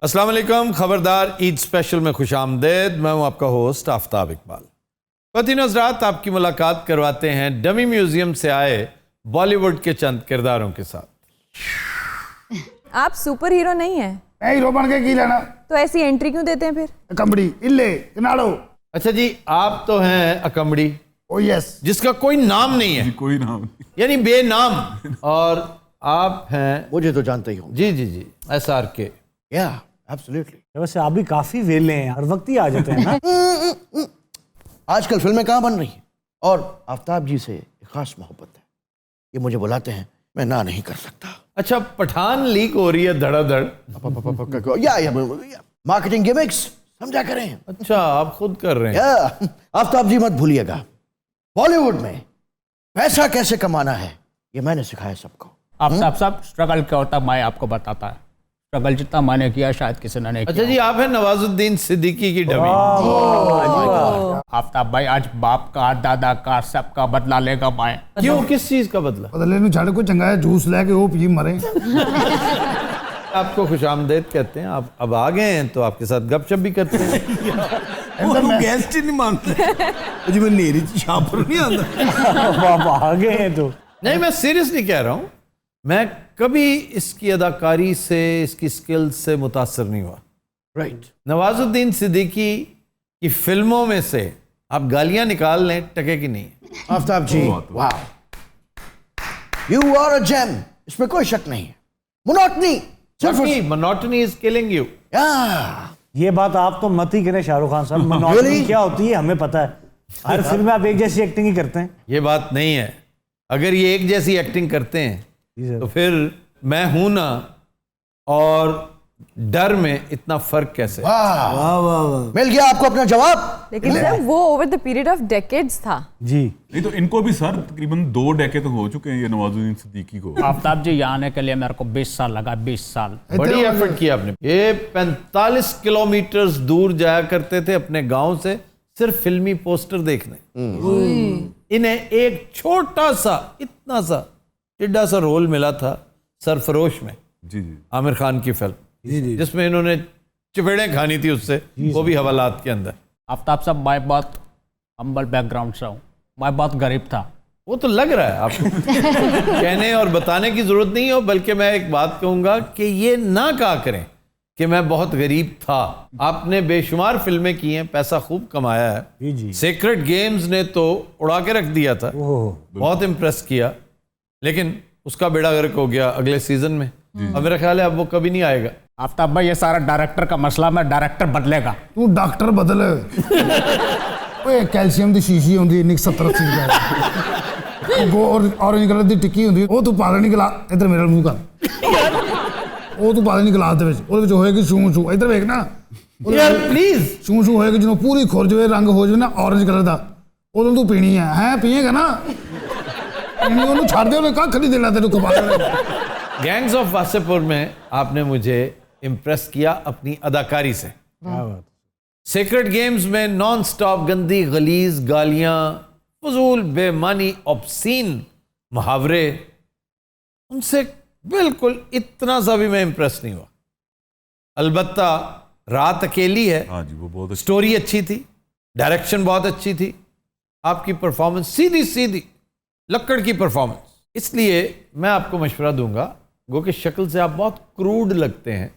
अस्सलाम वालेकुम, खबरदार ईद स्पेशल में खुश आमदेद। मैं हूं आपका होस्ट आफ्ताब इकबाल। ख़वातीन हज़रात, आपकी मुलाकात करवाते हैं डमी म्यूजियम से आए बॉलीवुड के चंद किरदारों के साथ। आप सुपर हीरो नहीं हैं? मैं हीरो बन के की लेना, तो ऐसी एंट्री क्यों देते हैं फिर? कंबड़ी इल्ले कनाड़ो। अच्छा जी, आप तो हैं अकमड़ी, ओ यस, जिसका कोई नाम नहीं है, कोई नाम नहीं, यानी बेनाम। और आप हैं, मुझे तो जानते ही हो। जी जी जी, SRK। या एब्सोल्युटली। वैसे आप भी काफी वेले हैं, हर वक्त ही आ जाते हैं ना। आजकल फिल्में कहाँ बन रही हैं, और आफ्ताब जी से एक खास मोहब्बत है। ये मुझे बुलाते हैं, मैं ना नहीं कर सकता। अच्छा, पठान लीक हो रही है धड़ाधड़। या मार्केटिंग गिमिक्स समझा करें। अच्छा, आप खुद कर रहे हैं? या आफ्ताब जी मत भूलिएगा, बॉलीवुड में पैसा कैसे कमाना है ये मैंने सिखाया सबको। आफ्ताब साहब, स्ट्रगल क्या होता है मैं आपको बताता है। स्ट्रगल जितना मैंने किया शायद किसी ने नहीं किया। अच्छा जी, आप हैं नवाजुद्दीन सिद्दीकी की डमी। आफ्ताब भाई आज बाप का, दादा का, सबका बदला लेगा मैं। क्यों, किस चीज का बदला? बदले नु छड़ को चंगा है जूस लेके वो पी मरे। आपको खुशामदेद कहते हैं। आप अब आ गए हैं तो आपके साथ गपशप भी करते हैं। गेस्ट ही नहीं मानते जी, मैं नेरी शाम पर नहीं आता। आप आ गए हैं तो नहीं, मैं सीरियसली कह रहा हूँ, मैं कभी इसकी अदाकारी से, इसकी स्किल्स से मुतासर नहीं हुआ। राइट। नवाजुद्दीन सिद्दीकी की फिल्मों में से आप गालियां निकाल लें, टके की नहीं। आफ्ताब जी, वाह, यू आर अ जेम, इसमें कोई शक नहीं है। Monotony is killing you. ये बात आप तो मत ही करें शाहरुख खान साहब। मोनोटनी क्या होती है हमें पता है, हर फिल्म में आप एक जैसी एक्टिंग ही करते हैं। ये बात नहीं है। अगर ये एक जैसी एक्टिंग करते हैं तो फिर मैं हूं ना, और डर में इतना फर्क कैसे? वाह वाह वाह, मिल गया आपको अपना जवाब। लेकिन सर वो over the period of decades था। जी नहीं तो इनको भी सर तकरीबन 2 डेकेड तो हो चुके हैं ये नवाजुद्दीन सिद्दीकी को। आफ्ताब जी यहाँ आने के लिए मेरे को 20 साल लगा, 20 साल। बड़ी एफर्ट किया आपने। ये 45 किलोमीटर दूर जाया करते थे अपने गांव से, सिर्फ फिल्मी पोस्टर देखने। इन्हें एक छोटा सा, इतना सा टिड्डा सा रोल मिला था सरफरोश में, जी जी, आमिर खान की फिल्म, जिसमें इन्होंने चपेड़ें खानी थी उससे, वो भी हवालात के अंदर। आफ्ताब साहब, मैं बहुत हम्बल बैकग्राउंड से हूँ, मैं बहुत गरीब था। वो तो लग रहा है आपको। कहने और बताने की जरूरत नहीं हो, बल्कि मैं एक बात कहूंगा कि ये ना कहा करें कि मैं बहुत गरीब था। आपने बेशुमार फिल्में की हैं, पैसा खूब कमाया है। जी। सीक्रेट गेम्स ने तो उड़ा के रख दिया था, बहुत इम्प्रेस किया, लेकिन उसका बेड़ा गर्क हो गया अगले सीजन में। अब मेरा ख्याल है अब वो कभी नहीं आएगा। आफ्ताब भाई, ये सारा डायरेक्टर का मसला, मैं डायरेक्टर बदलेगा। तू डॉक्टर बदल। ओए कैल्शियम दी शीशी होंदी इन्नी 70-80 रुपए, वो ऑरेंज कलर दी टिक्की होंदी, ਉਹ ਤੂੰ ਪਾ ਦੇਣੀ ਗਲਾ ਇਧਰ ਮੇਰੇ ਮੂੰਹ ਕਰ। ਉਹ ਤੂੰ ਪਾ ਦੇਣੀ ਗਲਾਸ ਦੇ ਵਿੱਚ, ਉਹਦੇ ਵਿੱਚ ਹੋਏਗੀ ਸ਼ੂ ਸ਼ੂ, ਇਧਰ ਵੇਖ ਨਾ यार प्लीज। ਸ਼ੂ ਸ਼ੂ ਹੋਏਗੀ, ਜਦੋਂ ਪੂਰੀ ਖੁਰ ਜਵੇ, ਰੰਗ ਹੋ ਜਵੇ ਨਾ ऑरेंज ਕਲਰ ਦਾ, ਉਦੋਂ ਤੂੰ ਪੀਣੀ ਹੈ ਪੀਏਗਾ ਨਾ। ਉਹਨੂੰ ਛੱਡ ਦੇ, ਉਹਨੇ ਕੱਖ ਨਹੀਂ ਦੇਣਾ ਤੈਨੂੰ ਕਮਾ ਦੇਣਾ। गैंग्स ऑफ वासेपुर में आपने मुझे इम्प्रेस किया अपनी अदाकारी से। सीक्रेट गेम्स में नॉन स्टॉप गंदी गलीज गालियां, फजूल बेमानी ऑब्सीन मुहावरे, उनसे बिल्कुल इतना सा भी मैं इम्प्रेस नहीं हुआ। अलबत्ता रात अकेली है, हाँ जी, वो बहुत स्टोरी अच्छी थी, डायरेक्शन बहुत अच्छी थी, आपकी परफॉर्मेंस सीधी सीधी लक्कड़ की परफॉर्मेंस। इसलिए मैं आपको मशवरा दूंगा, गो कि शक्ल से आप बहुत क्रूड लगते हैं,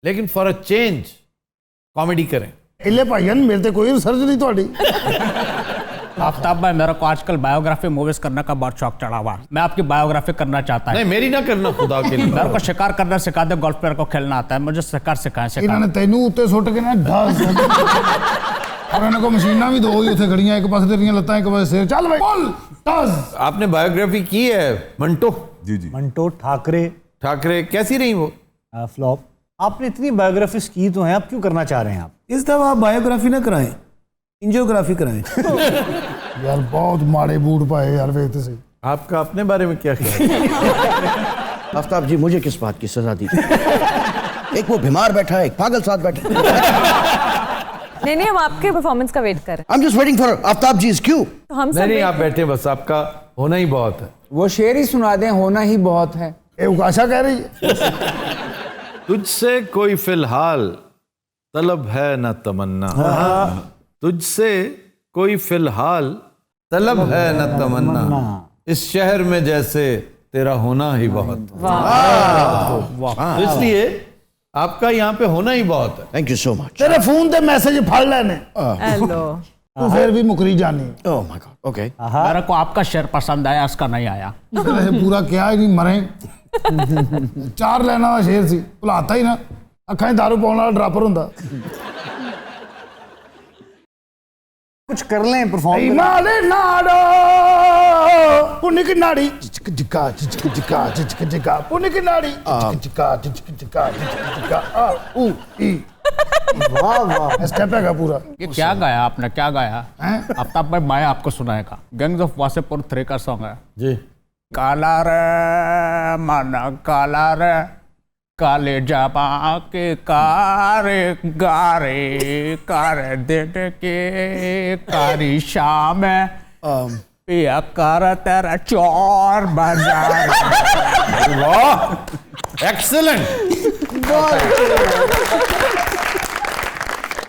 लेकिन फॉर अ चेंज कॉमेडी करें। इल्ले भाइयों मेरे ते कोई रिसर्च नहीं थोड़ी। आफ्ताब भाई, मेरे को आजकल बायोग्राफी मूवीज करने का बहुत शौक चढ़ा हुआ। मैं आपकी बायोग्राफी करना चाहता नहीं, हूँ। मेरी ना करना, खुदा के लिए। मेरे को शिकार करना सिखा दे, गोल्फ प्लेयर को खेलना आता है, मुझे शिकार सिखाएं। इन्होंने तेनू उत्ते सुट के ना ढास और इन्होंने को मशीना भी दो ही उत्थे खड़ियां, एक पासे तेरियां लत्तां, एक पासे सिर। चल भाई बोल ढास। आपने बायोग्राफी की है मंटो? जी जी। मंटो ठाकरे कैसी रही वो? फ्लॉप। आपने इतनी बायोग्राफीज की तो हैं, आप क्यों करना चाह रहे हैं? आप इस दफा आप बायोग्राफी ना कराएं, इंजियोग्राफी कराएं। यार बहुत माड़े बूट पाए यार, वेखते से। आपका अपने बारे में क्या ख्याल है? आफ्ताब जी, मुझे किस बात की सजा दी? एक वो बीमार बैठा है, एक पागल साथ बैठा है। नहीं, हम आपके परफॉर्मेंस का वेट कर रहे हैं। I'm just waiting for Aftab जी's cue। तो हम सब नहीं, आप बैठे, बस आपका होना ही बहुत है। वो शेर ही सुना दें, होना ही बहुत है। ये उकाशा कह रही है। तुझसे कोई फिलहाल तलब है न तमन्ना, तुझसे कोई फिलहाल तलब है न तमन्ना, इस शहर में जैसे तेरा होना ही बहुत। तो इसलिए आपका यहाँ पे होना ही बहुत है। Thank you so much. तेरे फोन ते मैसेज फड़ लेने हेलो तू फिर भी मुकरी जानी। Oh my God, okay. मेरे को आपका शेर पसंद आया, उसका नहीं आया। तेरे पूरा क्या ही नहीं मरे 4 लाइनां ਦਾ शेर ਸੀ ਭੁਲਾਤਾ ਹੀ ਨਾ ਅੱਖਾਂ 'ਚ ਦਾਰੂ ਪਾਉਣ ਵਾਲਾ ਡਰਾਪਰ ਹੁੰਦਾ। कुछ कर लें परफॉर्म ਨਾਲੇ ਨਾੜੋ ਪੁੰਨੀ ਕੀ ਨਾੜੀ ਚਿਕ ਚਿਕਾ ਚਿਕ ਚਿਕਾ ਚਿਕ ਚਿਕਾ ਪੁੰਨੀ ਕੀ ਨਾੜੀ ਚਿਕ ਚਿਕਾ ਚਿਕ ਚਿਕਾ ਚਿਕਾ ਆ ਊ ਈ वाह वाह स्टेप है पूरा। ये क्या गाया आपने, क्या गाया? हैं? आफ्ताब भाई मैं आपको सुनाएगा। गैंग्स ऑफ वासेपुर 3 का सॉन्ग है जी। काला रे मन काला रे काले जाबा के कारे गारे कारे दिन के कारी शाम पिया कर तेरा चोर बाजार। वाह, एक्सीलेंट।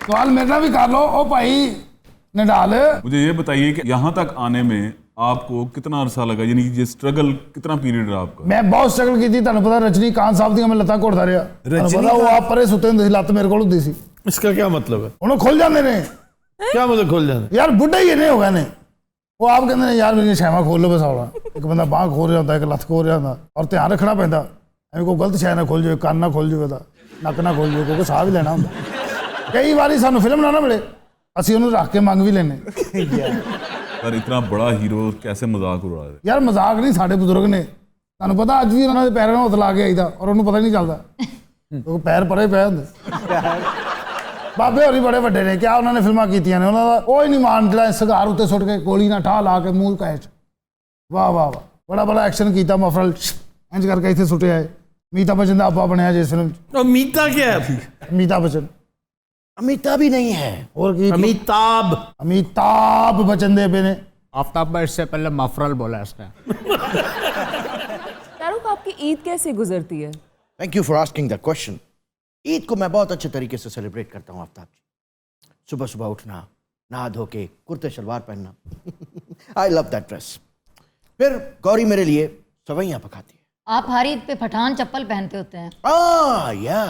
सवाल मेरा भी कर लो ओ भाई नडाल। मुझे ये बताइए कि यहाँ तक आने में आपको कितना अरसा लगा, यानी ये स्ट्रगल कितना पीरियड रहा आपका? मैं बहुत स्ट्रगल की थी। ਤੁਹਾਨੂੰ ਪਤਾ ਰਜਨੀਕਾਂਤ ਸਾਹਿਬ ਦੀਆਂ ਮੈਂ ਲੱਤਾਂ ਘੋੜਦਾ ਰਿਹਾ। ਤੁਹਾਨੂੰ ਪਤਾ ਉਹ ਆਪ ਪਰੇ ਸੁੱਤੇ ਹੁੰਦੇ ਸੀ, ਲੱਤ ਮੇਰੇ ਕੋਲ ਹੁੰਦੀ ਸੀ। इसका क्या मतलब है? ਹੁਣ ਖੁੱਲ ਜਾਂਦੇ ਨੇ क्या मतलब खोल जाना? ਯਾਰ ਬੁੱਢੇ ਹੀ ਇੰਨੇ ਹੋ ਗਏ ਨੇ। ਉਹ ਆਪ ਕਹਿੰਦੇ ਨੇ ਯਾਰ ਮੇਰੀਆਂ ਛਾਵਾਂ ਖੋਲ ਲਓ ਬਸ ਆਉਣਾ। ਇੱਕ ਬੰਦਾ ਬਾਂਹ ਖੋਲ ਰਿਹਾ ਹੁੰਦਾ, ਇੱਕ ਲੱਤ ਖੋਲ ਰਿਹਾ ਹੁੰਦਾ, ਔਰ ਧਿਆਨ ਰੱਖਣਾ ਪੈਂਦਾ ਐਵੇਂ ਕੋਈ ਗਲਤ ਛਾਇਆ ਨਾ ਖੋਲ ਜਾਵੇ, ਕੰਨ ਨਾ ਖੋਲ ਜਾਵੇ, ਉਹਦਾ ਨੱਕ ਨਾ ਖੋਲ ਜਾਵੇ, ਕਿਉਂਕਿ ਸਾਹ ਵੀ ਲੈਣਾ ਹੁੰਦਾ। ਕਈ ਵਾਰੀ ਸਾਨੂੰ ਫਿਲਮ ਨਾ ਮਿਲੇ ਅਸੀਂ ਉਹਨੂੰ ਰੱਖ ਕੇ ਮੰਗ ਵੀ ਲੈਨੇ। यार इतना बड़ा हीरो कैसे मजाक उड़ा रहे? ਯਾਰ ਮਜ਼ਾਕ ਨਹੀਂ, ਸਾਡੇ ਬਜ਼ੁਰਗ ਨੇ ਤੁਹਾਨੂੰ ਪਤਾ ਅੱਜ ਵੀ ਉਹਨਾਂ ਦੇ ਪੈਰਾਂ ਨੂੰ ਹੱਥ ਲਾ ਕੇ ਆਈਦਾ ਔਰ ਉਹਨੂੰ ਪਤਾ ਹੀ ਨਹੀਂ ਚੱਲਦਾ ਕਿਉਂਕਿ ਪੈਰ ਪਰੇ ਪਏ ਹੁੰਦੇ। ਬਾਬੇ ਹੋਰੀ ਬੜੇ ਵੱਡੇ ਨੇ, ਕਿਆ ਉਹਨਾਂ ਨੇ ਫਿਲਮਾਂ ਕੀਤੀਆਂ ਨੇ, ਉਹਨਾਂ ਦਾ ਕੋਈ ਨਹੀਂ ਮਾਨ ਜਿਹੜਾ ਸਗਾਰ ਉੱਤੇ ਸੁੱਟ ਕੇ ਗੋਲੀ ਨਾਲ ਠਾਹ ਲਾ ਕੇ ਮੂੰਹ ਕੈਚ। ਵਾਹ ਵਾਹ ਵਾਹ, ਬੜਾ ਬੜਾ ਐਕਸ਼ਨ ਕੀਤਾ ਮਫਰਲ ਇੰਜ ਕਰਕੇ ਇੱਥੇ ਸੁੱਟਿਆ ਹੈ। ਅਮਿਤਾਭ ਬੱਚਨ ਦਾ ਆਪਾ ਬਣਿਆ ਜਿਸ ਫਿਲਮ 'ਚ। अमीता क्या है? ਅਮਿਤਾਭ ਬੱਚਨ अमिताभ भी नहीं है। और की अमिताभ। अमिताभ बच्चन दे पे ने। आफ्ताब भाई इससे पहले मफरल बोला इसने। शाहरुख आपकी ईद कैसे गुजरती है? Thank you for asking that question. Eid को मैं बहुत अच्छे तरीके से सेलिब्रेट करता हूँ आफ्ताब जी। सुबह सुबह उठना, नहा धो के कुर्ते शलवार पहनना, आई लव दैट ड्रेस। फिर गौरी मेरे लिए सवैयाँ पकाती है। आप हर ईद पे पठान चप्पल पहनते होते हैं। या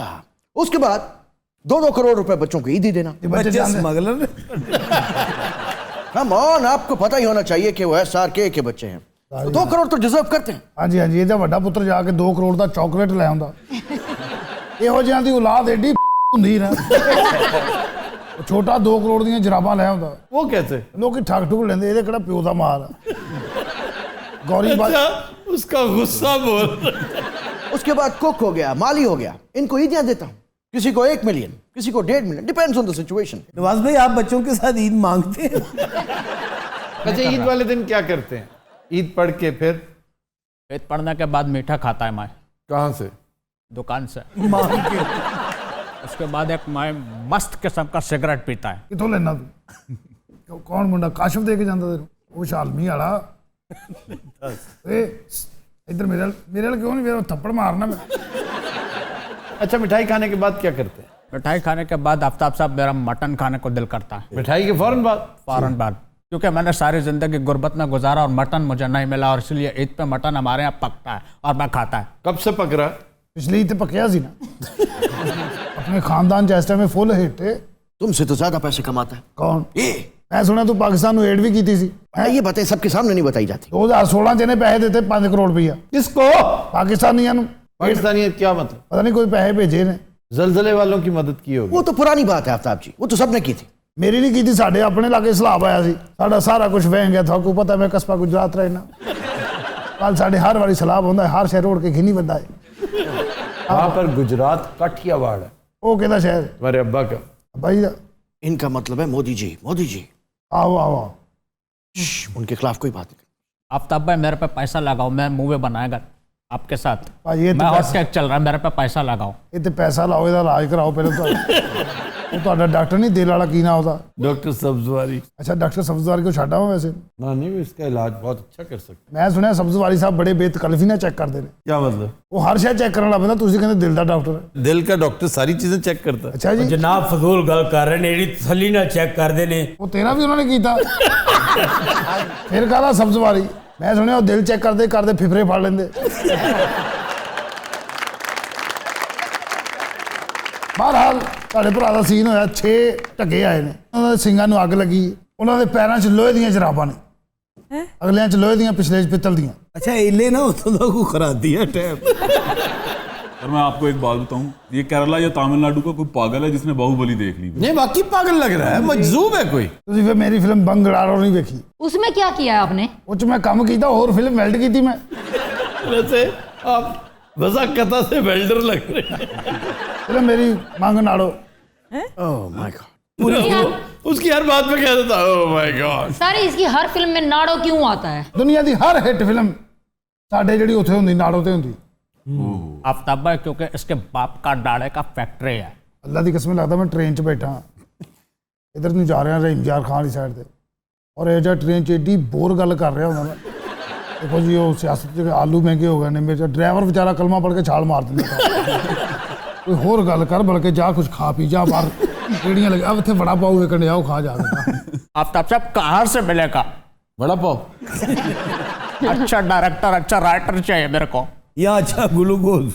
उसके बाद 2-2 करोड़ रुपए बच्चों को ईद ही देना। बच्चे स्मगलर। कम ऑन, आपको पता ही होना चाहिए कि वो SRK के बच्चे हैं, तो 2 करोड़ तो डिजर्व करते हैं। हाँ जी हाँ जी, ਇਹਦਾ ਵੱਡਾ ਪੁੱਤਰ ਜਾ ਕੇ 2 ਕਰੋੜ ਦਾ ਚਾਕਲੇਟ ਲੈ ਆਉਂਦਾ। ਇਹੋ ਜਿਹਾਂ ਦੀ ਔਲਾਦ ਐਡੀ ਹੁੰਦੀ ਨਾ। ਉਹ ਛੋਟਾ 2 ਕਰੋੜ ਦੀਆਂ ਜਰਾਬਾਂ ਲੈ ਆਉਂਦਾ। वो कैसे? ਲੋਕੀ ਠੱਗ ਠੁੱਗ ਲੈਂਦੇ, ਇਹਦੇ ਕਿਹੜਾ ਪਿਓ ਦਾ ਮਾਲ ਆ। ਗੌਰੀ ਬਾਤ अच्छा, उसका गुस्सा बोल। उसके बाद कुक हो गया, माली हो गया, इनको ईदियां देता हूँ। किसी को 1 मिलियन, किसी को 1.5 million, depends on the situation. Nawaz भाई आप बच्चों के साथ ईद मांगते हैं? अच्छा, ईद वाले दिन क्या करते हैं? ईद पढ़ के फिर ईद पढ़ने के बाद मीठा खाता है मैं कहाँ से? दुकान से। मांग के। उसके बाद एक मैं मस्त किस्म का सिगरेट पीता है। ਕਿੱਥੋਂ ਲੈਣਾ ਤੂੰ? ਕੌਣ ਮੁੰਡਾ ਕਾਸ਼ਫ ਦੇ ਕੇ ਜਾਂਦਾ ਤੈਨੂੰ? ਉਹ ਸ਼ਾਲਮੀ ਵਾਲਾ। ਏ ਇੱਧਰ ਮੇਰੇ ਨਾਲ ਕਿਉਂ ਨਹੀਂ, ਮੇਰਾ ਥੱਪੜ ਮਾਰਨਾ ਮੈਂ। अच्छा, मिठाई खाने के बाद क्या करते हैं? मिठाई खाने के बाद आफ्ताब साहब मेरा मटन खाने को दिल करता है मिठाई के फौरन बाद? फौरन बाद, क्योंकि मैंने सारी जिंदगी गुर्बत में गुजारा और मटन मुझे नहीं मिला, और इसलिए ईद पे मटन हमारे यहाँ पकता है और मैं खाता है। कब से पक रहा है? ਪਿਛਲੀ ਤੇ ਪੱਕਿਆ ਸੀ ਨਾ। ਆਪਣੇ ਖਾਨਦਾਨ ਚ ਇਸ ਟਾਈਮ ਫੁੱਲ ਹਿੱਟ ਹੈ। तुमसे तो ज्यादा पैसे कमाता है ਕੌਣ? ये। ਮੈਂ ਸੁਣਿਆ ਤੂੰ ਪਾਕਿस्तान ਨੂੰ ਏਡ ਵੀ ਕੀਤੀ ਸੀ। ये बातें सबके सामने नहीं बताई जाती। 2016 ਚ ਇਹਨੇ ਪੈਸੇ ਦਿੱਤੇ 5 ਕਰੋੜ ਰੁਪਈਆ किसको? ਪਾਕਿस्ताਨੀਆਂ ਨੂੰ। पाकिस्तानियत क्या मतलब? ਪਤਾ ਨਹੀਂ ਕੋਈ ਪੈਸੇ ਭੇਜੇ ਨੇ। जलजले वालों की मदद की होगी। वो तो पुरानी बात है आफ्ताब जी, वो तो सबने की थी। ਮੇਰੀ ਨਹੀਂ ਕੀਤੀ, ਸਾਡੇ ਆਪਣੇ ਲਾਗੇ ਸਲਾਬ ਆਇਆ ਸੀ। ਸਾਡਾ ਸਾਰਾ ਕੁਝ ਵਹਿ ਗਿਆ। ਤੁਹਾਨੂੰ ਪਤਾ ਮੈਂ ਕਸਬਾ ਗੁਜਰਾਤ ਰਹਿਣਾ। ਕੱਲ ਸਾਡੇ ਹਰ ਵਾਰੀ ਸਲਾਬ ਹੁੰਦਾ ਹੈ, ਹਰ ਸ਼ਹਿਰ ਰੋੜ ਕੇ ਖਿੰਨੀ ਬੰਦਾ ਹੈ। वहाँ पर गुजरात काठियावाड़ है, ਉਹ ਕਿਹਦਾ ਸ਼ਹਿਰ? हमारे अब्बा का। ਬਾਈ ਦਾ। इनका मतलब है मोदी जी, मोदी जी। ਆਓ ਆਓ ਆਓ। उनके खिलाफ कोई बात नहीं। आफ्ताब भाई मेरे पे पैसा लगाओ, मैं मूवी बनाएगा आपके साथ। ਭਾਜੀ ਇਹ मैं ਤੇ हॉट केक चल रहा है, मेरे पे पैसा लगाओ। ਇਹ ਤੇ ਪੈਸਾ ਲਾਓ, ਇਹਦਾ ਇਲਾਜ ਕਰਾਓ ਪਹਿਲਾਂ ਤਾਂ। ਉਹ ਤੁਹਾਡਾ ਡਾਕਟਰ ਨਹੀਂ ਦਿਲ ਵਾਲਾ ਕੀ ਨਾ ਉਹਦਾ डॉक्टर सब्जवारी। ਅੱਛਾ ਡਾਕਟਰ ਸਬਜ਼ਵਾਰੀ ਕੋ ਛੱਡਾ ਵਾ ਵੈਸੇ ना नहीं वो इसका इलाज बहुत अच्छा कर सकते। ਮੈਂ ਸੁਣਿਆ ਸਬਜ਼ਵਾਰੀ ਸਾਹਿਬ ਬੜੇ ਬੇਤਕਲਫੀ ਨਾਲ ਚੈੱਕ ਕਰਦੇ ਨੇ क्या मतलब? ਉਹ ਹਰ ਸ਼ੈ ਚੈੱਕ ਕਰਨ ਲੱਗ ਪੈਂਦਾ ਤੁਸੀਂ ਕਹਿੰਦੇ ਦਿਲ ਦਾ ਡਾਕਟਰ ਹੈ दिल का डॉक्टर सारी चीजें चेक करता है। ਅੱਛਾ ਜੀ ਜਨਾਬ ਫਜ਼ੂਲ ਗੱਲ ਕਰ ਰਹੇ ਨੇ ਜਿਹੜੀ ਤਸੱਲੀ ਨਾਲ ਚੈੱਕ ਕਰਦੇ ਨੇ ਉਹ ਤੇਰਾ ਵੀ ਉਹਨਾਂ ਨੇ ਕੀਤਾ ਫਿਰ ਕਾਹਦਾ ਸਬਜ਼ਵਾਰੀ ਮੈਂ ਸੁਣਿਆ ਉਹ ਦਿਲ ਚੈੱਕ ਕਰਦੇ ਕਰਦੇ ਫਿਫਰੇ ਫੜ ਲੈਂਦੇ ਬਹਰਹਾਲ ਤੁਹਾਡੇ ਭਰਾ ਦਾ ਸੀਨ ਹੋਇਆ 6 ਢੱਕੇ ਆਏ ਨੇ ਉਹਨਾਂ ਦੇ ਸਿੰਘਾਂ ਨੂੰ ਅੱਗ ਲੱਗੀ ਉਹਨਾਂ ਦੇ ਪੈਰਾਂ 'ਚ ਲੋਹੇ ਦੀਆਂ ਜਰਾਬਾਂ ਨੇ ਅਗਲਿਆਂ 'ਚ ਲੋਹੇ ਦੀਆਂ ਪਿਛਲੇ 'ਚ ਪਿੱਤਲ ਦੀਆਂ ਅੱਛਾ ਇਲੇ ਨਾ ਉਤੋਂ ਦਾ ਕੋ ਖਰਾਦੀ ਹੈ ਟੈਪ और मैं आपको एक बात बताऊं, ये केरला या तमिलनाडु का कोई पागल है जिसने बाहुबली देख ली। नहीं बाकी पागल लग रहा है, मजजूब है कोई। ਤੁਸੀਂ ਫਿਰ ਮੇਰੀ ਫਿਲਮ ਬੰਗੜਾਰੋ ਨਹੀਂ ਵੇਖੀ उसमें क्या किया है आपने? ਉਹ 'ਚ ਮੈਂ ਕੰਮ ਕੀਤਾ ਹੋਰ ਫਿਲਮ ਵੈਲਡ ਕੀਤੀ ਮੈਂ वैसे आप वज़ाकता से वेल्डर लग रहे हैं। ਫਿਲਮ ਮੇਰੀ ਮੰਗ ਨਾੜੋ ओह माय गॉड, उसकी हर बात में कह देता ओह माय गॉड। सारी इसकी हर फिल्म में नाड़ो क्यों आता है? ਦੁਨੀਆ ਦੀ ਹਰ ਹਿੱਟ ਫਿਲਮ ਸਾਡੇ ਜਿਹੜੀ ਉੱਥੇ ਹੁੰਦੀ ਨਾੜੋ ਤੇ ਹੁੰਦੀ आफ्ताब भाई क्योंकि इसके बाप का डाड़े का फैक्ट्री है। ਅੱਲਾ ਦੀ ਕਸਮ ਲੱਗਦਾ ਮੈਂ ਟ੍ਰੇਨ 'ਚ ਬੈਠਾ ਇਧਰ ਨੂੰ ਜਾ ਰਿਹਾ ਰਹੀਮਯਾਰ ਖਾਨ ਵਾਲੀ ਸਾਈਡ ਤੇ ਔਰ ਇਹ ਜਿਹੜਾ ਟ੍ਰੇਨ 'ਚ ਏਡੀ ਬੋਰ ਗੱਲ ਕਰ ਰਿਹਾ ਹੁੰਦਾ ਨਾ ਦੇਖੋ ਜੀ ਉਹ ਸਿਆਸਤ 'ਚ ਆਲੂ ਮਹਿੰਗੇ ਹੋ ਗਏ ਨੇ ਮੇਰੇ ਡਰਾਈਵਰ ਵਿਚਾਰਾ ਕਲਮਾ ਪੜ੍ਹ ਕੇ ਛਾਲ ਮਾਰ ਦਿੰਦਾ ਕੋਈ ਹੋਰ ਗੱਲ ਕਰ ਬਲਕਿ ਜਾ ਕੁਝ ਖਾ ਪੀ ਜਾ ਬਾਹਰ ਰੇੜੀਆਂ ਲੱਗ ਆ ਇੱਥੇ ਵੜਾ ਪਾਓ ਵੇਖਣ ਜਾਓ ਖਾ ਜਾ ਕੇ आफ्ताब साहब कहाँ से मिलेगा? बड़ा पाव। अच्छा डायरेक्टर, अच्छा राइटर चाहिए मेरे को। या अच्छा ग्लूकोज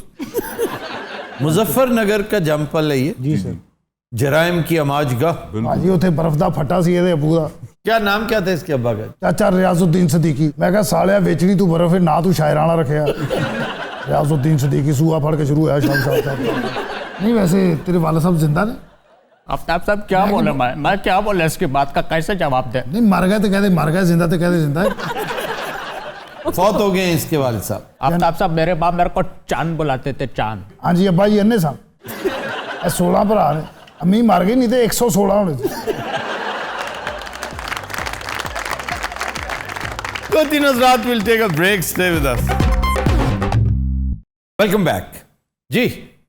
मुजफ्फरनगर का जमपल है ये ਜੀ ਸਰ जराइम की अमाजगाह। ਭਾਜੀ ਉੱਥੇ ਬਰਫ਼ ਦਾ ਫੱਟਾ ਸੀ ਇਹਦੇ ਅੱਬੂ ਦਾ क्या नाम क्या था इसके अब्बा का? ਚਾਚਾ ਰਿਆਜ਼ੁद्दीन ਸਦੀਕੀ ਮੈਂ ਕਿਹਾ ਸਾਲਿਆ ਵੇਚਣੀ ਤੂੰ ਬਰਫ਼ ਹੈ ਨਾ ਤੂੰ ਸ਼ਾਇਰਾਂ ਵਾਲਾ ਰੱਖਿਆ ਰਿਆਜ਼ੁद्दीन ਸਦੀਕੀ ਸੂਆ ਫੜ ਕੇ ਸ਼ੁਰੂ ਹੋਇਆ ਸ਼ਾਮ ਸਾਹਿਬ ਨਹੀਂ ਵੈਸੇ ਤੇਰੇ ਵਾਲਾ ਸਾਹਿਬ ਜ਼ਿੰਦਾ ਨੇ आफ्ताब साहब क्या बोले मैं क्या बोले इसकी बात का कैसे जवाब दे? नहीं मर गए तो कहते मर गए जिंदा तो कहते जिंदा है फौत हो गए हैं इसके वालिद साहब। आफ्ताब साहब मेरे बाप मेरे को चांद बुलाते थे, चांद। हाँ जी अब्बा जी अन्ने सन 16 भरा ने अम्मी मर गई नहीं तो 116 होने थे। Hazrat will take a break, stay with us. Welcome back जी।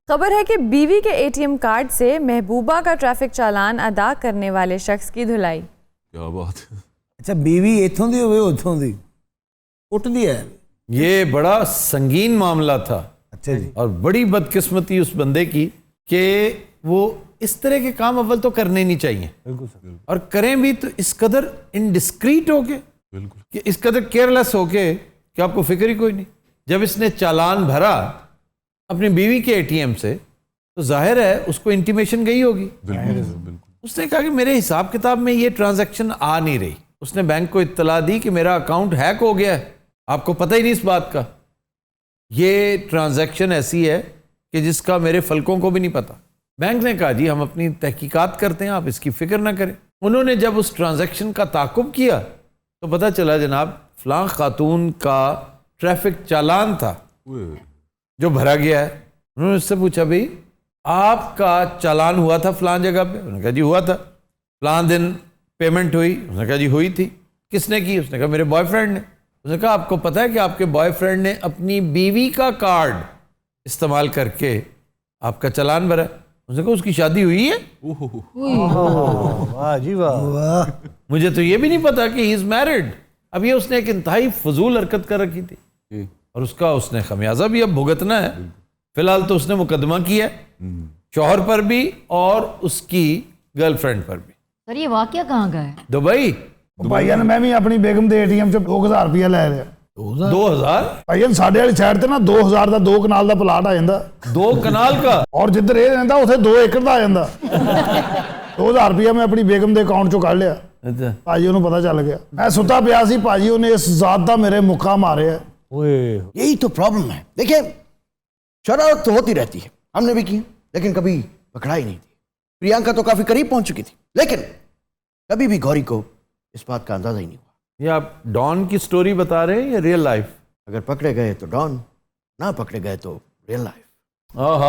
खबर है कि बीवी के एटीएम कार्ड से महबूबा का ट्रैफिक चालान अदा करने वाले शख्स की धुलाई। क्या बात है। अच्छा बीवी इथों दी होवे उथों दी उठदी है। ये बड़ा संगीन मामला था। अच्छा जी। और बड़ी बदकिस्मती उस बंदे की कि वो इस तरह के काम अव्वल तो करने नहीं चाहिए, बिल्कुल सर। और करें भी तो इस कदर इनडिस्क्रीट होके, बिल्कुल कि इस कदर केयरलेस होके कि आपको फिक्र ही कोई नहीं। जब इसने चालान भरा अपनी बीवी के एटीएम से तो जाहिर है उसको इंटीमेशन गई होगी। बिल्कुल उसने कहा कि मेरे हिसाब किताब में ये ट्रांजैक्शन आ नहीं रही। उसने बैंक को इत्तला दी कि मेरा अकाउंट हैक हो गया है, आपको पता ही नहीं इस बात का। ये ट्रांजैक्शन ऐसी है कि जिसका मेरे फलकों को भी नहीं पता। बैंक ने कहा जी हम अपनी तहकीकात करते हैं, आप इसकी फिक्र ना करें। उन्होंने जब उस ट्रांजैक्शन का ताकुब किया तो पता चला जनाब फलां खातून का ट्रैफिक चालान था जो भरा गया है। उन्होंने उससे पूछा भाई आपका चालान हुआ था फलां जगह पे? उन्होंने कहा जी हुआ था। फलां दिन पेमेंट हुई? उसने कहा जी हुई थी। किसने की? उसने कहा मेरे बॉयफ्रेंड ने। उसने कहा आपको पता है कि आपके बॉयफ्रेंड ने अपनी बीवी का कार्ड इस्तेमाल करके आपका चालान भरा? उसने कहा उसकी शादी हुई है? वाह जी वाह। मुझे तो ये भी नहीं पता कि ही इज मैरिड। अब ये उसने एक इंतहाई फजूल हरकत कर रखी थी और उसका उसने खमियाजा भी अब भुगतना है। फिलहाल तो उसने मुकदमा किया शौहर पर भी और उसकी गर्लफ्रेंड पर भी। सर ये वाकया कहाँ का है? दुबई। भाईया ने मैं भी अपनी बेगम के एटीएम से 2000 रुपया लै लिया। 2000? भाईया साढ़े वाली साइड ते ना 2000 का 2 कनाल का प्लाट आ जाता। 2 कनाल का? और जिधर ये रहता उसे 2 एकड़ का आ जाता। 2000 रुपया मैं अपनी बेगम के अकाउंट चो कढ़ लिया। अच्छा। भाजी उन्हें पता चल गया मैं सुता पिया सी, भाजी उन्हें इस जात का मेरे मुक्का मारे है। यही तो प्रॉब्लम है। देखिए शरारत तो होती रहती है, हमने भी की लेकिन कभी पकड़ा ही नहीं थी। प्रियंका तो काफी करीब पहुंच चुकी थी लेकिन कभी भी गौरी को इस बात का अंदाजा ही नहीं हुआ। ये आप डॉन की स्टोरी बता रहे हैं या रियल लाइफ? अगर पकड़े गए तो डॉन, ना पकड़े गए तो रियल लाइफ। वाह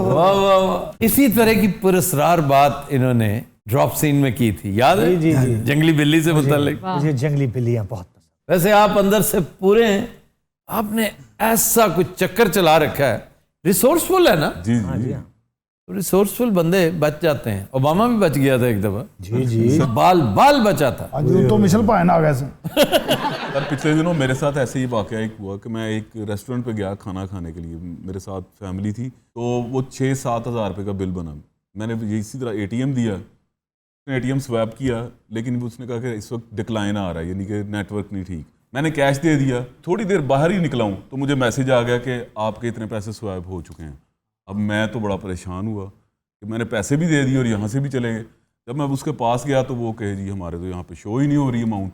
वाह वाह। इसी तरह की पुरस्कार बात इन्होंने ड्रॉप सीन में की थी, याद है? जी जी। जंगली बिल्ली से मुताल्लिक। मुझे जंगली बिल्लियां बहुत पसंद। वैसे आप अंदर से पूरे हैं, आपने ऐसा कुछ चक्कर चला रखा है, रिसोर्सफुल है ना? जी जी। रिसोर्सफुल बंदे बच जाते हैं। ओबामा भी बच गया था एक दफा। जी जी बाल बचा था। आज तो मिशेल भाई आ गए सर पिछले दिनों मेरे साथ ऐसे ही वाकया एक हुआ कि मैं एक रेस्टोरेंट पे गया खाना खाने के लिए, मेरे साथ फैमिली थी, तो वो 6-7 हज़ार रुपये का बिल बना। मैंने इसी तरह ATM दिया, ATM स्वैप किया, लेकिन उसने कहा कि इस वक्त डिक्लाइन आ रहा है, यानी कि नेटवर्क नहीं ठीक। मैंने कैश दे दिया, थोड़ी देर बाहर ही निकला हूँ तो मुझे मैसेज आ गया कि आपके इतने पैसे स्वैप हो चुके हैं। अब मैं तो बड़ा परेशान हुआ कि मैंने पैसे भी दे दिए और यहाँ से भी चले गए। जब मैं उसके पास गया तो वो कहे जी हमारे तो यहाँ पे शो ही नहीं हो रही अमाउंट।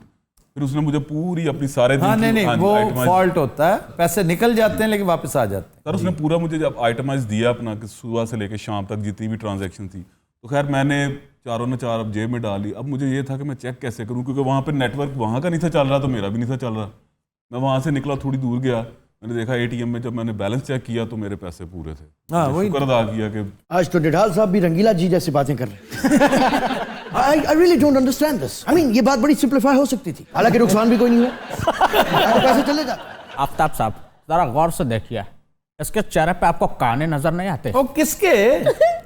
फिर उसने मुझे पूरी अपनी सारे दिन की नहीं वो फॉल्ट होता है, पैसे निकल जाते हैं लेकिन वापस आ जाते हैं। सर उसने पूरा मुझे जब आइटमाइज दिया अपना कि सुबह से लेकर शाम तक जितनी भी ट्रांजैक्शन थी, तो खैर मैंने चारों ने चार अब जेब में डाली। अब मुझे ये था कि मैं चेक कैसे करूं, क्योंकि वहाँ पे नेटवर्क वहाँ का नहीं था चल रहा तो मेरा भी नहीं था चल रहा। मैं वहाँ से निकला, थोड़ी दूर गया, मैंने देखा ATM में जब मैंने बैलेंस चेक किया तो मेरे पैसे पूरे थे। हाँ वही शुक्र अदा किया कि आज तो निढाल साहब भी रंगीला जी जैसी बातें कर रहे हैं। I really don't understand this. I mean, ये बात बड़ी सिंप्लीफाई हो सकती थी, हालांकि नुकसान भी कोई नहीं हुआ, पैसे चले जाते। आफ्ताब साहब जरा गौर से देखिए, इसके चेहरे पे आपको काने नजर नहीं आते? ओ किसके?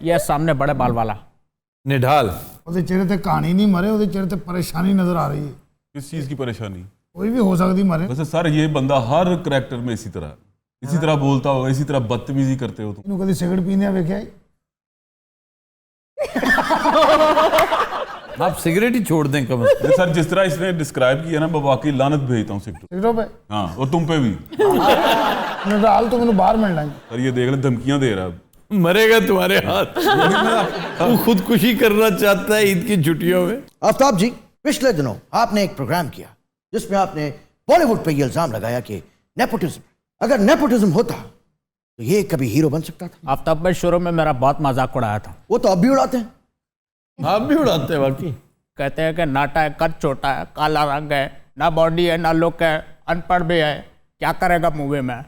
ये सामने बड़े बाल वाला निढाल। ਉਹਦੇ ਚਿਹਰੇ ਤੇ ਕਹਾਣੀ ਨਹੀਂ ਮਰੇ, ਉਹਦੇ ਚਿਹਰੇ ਤੇ ਪਰੇਸ਼ਾਨੀ नजर आ रही है। किस चीज़ की परेशानी? कोई भी हो सकती मरे। वैसे सर ये बंदा हर करैक्टर में इसी तरह बोलता होगा, इसी तरह बदतमीजी करते हो तुम। ਇਹਨੂੰ ਕਦੀ ਸਿਗਰਟ ਪੀਂਦਿਆਂ ਵੇਖਿਆ? आप सिगरेट ही छोड़ दें कम से कम। सर जिस तरह इसने डिस्क्राइब किया ना, मैं वाकई लानत भेजता हूँ सिगरेट। ਸਿਗਰਟੋਂ पे हाँ और तुम पे भी। ਨਿਢਾਲ ਤੋਂ ਮੈਨੂੰ ਬਾਹਰ ਮਿਲਣਾ है। सर ये देख ले धमकियां दे रहा है। मरेगा तुम्हारे हाथ। वो खुदकुशी करना चाहता है ईद की छुट्टियों में। आफ्ताब जी, पिछले दिनों आपने एक प्रोग्राम किया जिसमें आपने बॉलीवुड पे ये इल्जाम लगाया कि नेपोटिज्म, अगर नेपोटिज्म होता तो ये कभी हीरो बन सकता था। आफ्ताब भाई शुरू में मेरा बहुत मजाक उड़ाया था। वो तो अब भी उड़ाते हैं। आप भी उड़ाते हैं वाकई। कहते हैं कि नाटा है, कद छोटा है, काला रंग है, ना बॉडी है ना लुक है, अनपढ़ भी है, क्या करेगा मूवी में।